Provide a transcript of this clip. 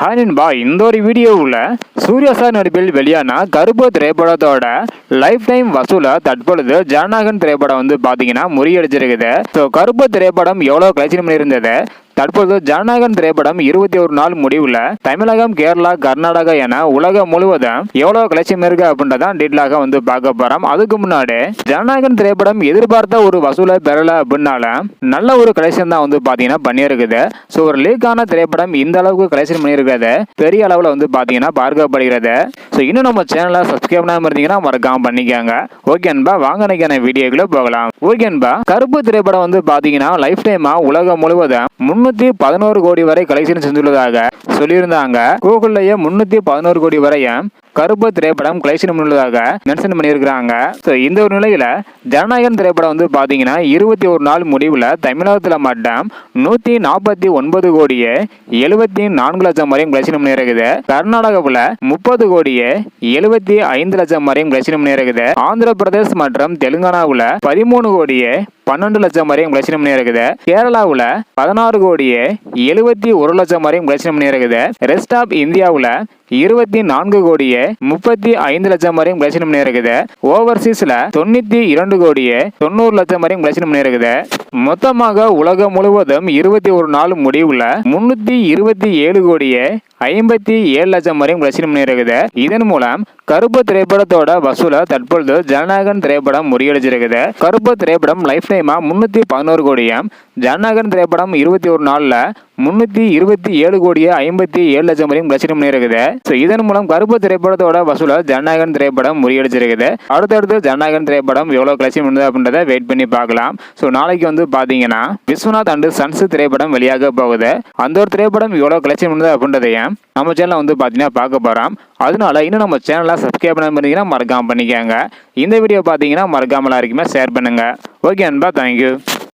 Hi நண்பா, இந்த ஒரு வீடியோவில் சூர்யா சார் நடிப்பில் வெளியான கருப்பு திரைப்படத்தோட லைஃப் டைம் வசூலை தற்பொழுது ஜனநாயகன் திரைப்படம் வந்து பார்த்தீங்கன்னா முறியடிச்சிருக்குது. ஸோ கருப்பு திரைப்படம் எவ்வளோ கலெக்ஷன் பண்ணியிருந்தது, தற்போது ஜனநாயகன் திரைப்படம் 21 நாள் முடிவுல தமிழகம், கேரளா, கர்நாடகா என உலகம் முழுவதும் எவ்வளவு கலெக்ஷன் இருக்கு அப்படின்றதான் டீட்டெயிலாக வந்து பார்க்க போறோம். அதுக்கு முன்னாடி ஜனநாயகன் திரைப்படம் எதிர்பார்த்த ஒரு வசூலை பெறல அப்படின்னாலும் நல்ல ஒரு கலெக்ஷன் தான் வந்து பாத்தீங்கன்னா பண்ணியிருக்குது. ஸோ ஒரு லீக்கான திரைப்படம் இந்த அளவுக்கு கலெக்ஷன் பண்ணியிருக்கிறது பெரிய அளவில் வந்து பாத்தீங்கன்னா பார்க்கப்படுகிறது. ஸோ இன்னும் நம்ம சேனலை சப்ஸ்கிரைப் பண்ணாம இருந்தீங்கன்னா மறக்காம பண்ணிக்கோங்க. ஓகேன்பா, வாங்க நினைக்கிற வீடியோக்குள்ள போகலாம். ஓகேன்பா, கருப்பு திரைப்படம் வந்து பாத்தீங்கன்னா லைஃப் டைமா உலகம் முழுவதும் 311 கோடி வரை கலெக்ஷன் செஞ்சுள்ளதாக சொல்லியிருந்தாங்க. கூகுள்லயே 311 கோடி வரையும் கருப்பு திரைப்படம் கலெக்ஷன் பண்ணுவதாக மென்ஷன் பண்ணியிருக்கிறாங்க. ஸோ இந்த ஒரு நிலையில ஜனநாயகன் திரைப்படம் வந்து பார்த்தீங்கன்னா 21 நாள் முடிவில் தமிழகத்தில் மட்டும் 149 கோடியே 74 லட்சம் வரையும் கலெக்ஷன் பண்ணியிருக்குது. கர்நாடகாவில் 30 கோடியே 75 லட்சம் வரையும் கலெக்ஷன் பண்ணியிருக்குது. ஆந்திர பிரதேஷ் மற்றும் தெலுங்கானாவில் 13 கோடியே 12 லட்சம் வரையும் கலெக்ஷன் பண்ணியிருக்குது. கேரளாவில் 16 கோடியே 71 லட்சம் வரையும் கலெக்ஷன் பண்ணியிருக்குது. ரெஸ்ட் ஆஃப் இந்தியாவில் 24 கோடியே 35 லட்சம் வரையும் கலெக்ஷன் பண்ணியிருக்குது. ஓவர்சீஸ்ல 92 கோடியே 90 லட்சம் வரையும் கலெக்ஷன் பண்ணியிருக்குது. மொத்தமாக உலகம் முழுவதும் 21 நாள் முடிவுல 327 கோடியே 57 லட்சம் வரையும் கலெக்ஷன் பண்ணியிருக்குது. இதன் மூலம் கருப்பு திரைப்படத்தோட வசூலை தற்பொழுது ஜனநாயகன் திரைப்படம் முறியடிச்சிருக்குது. கருப்பு திரைப்படம் லைஃப் டைமா 311 கோடியும், ஜனநாயகன் திரைப்படம் 21 நாள்ல 327 கோடியே 57 லட்சம் வரையும் கலெக்ஷன் பண்ணியிருக்குது. ஸோ இதன் மூலம் கருப்பு திரைப்படத்தோட வசூலை ஜனநாயகன் திரைப்படம் முறியடிச்சிருக்குது. அடுத்தடுத்து ஜனநாயகன் திரைப்படம் எவ்வளவு கலெக்ஷன் பண்ணுது அப்படின்றத வெயிட் பண்ணி பார்க்கலாம். ஸோ நாளைக்கு வந்து பாத்தீங்கன்னா விஸ்வநாத் அண்ட் சன்ஸ் திரைப்படம் வெளியாக போகுது. அந்த ஒரு திரைப்படம் எவ்வளவு கலெக்ஷன் பண்ணுது அப்படின்றதையும் நம்ம சேனல் வந்து பாத்தீங்கன்னா பார்க்க போறோம். அதனால இன்னும் நம்ம சேனலை சப்ஸ்கிரைப் பண்ண இருந்தீங்கன்னா மறக்காம பண்ணிக்கோங்க. இந்த வீடியோ பார்த்தீங்கன்னா மறக்காமலாம் இருக்குமே ஷேர் பண்ணுங்க. ஓகே அன்பா, தேங்க்யூ.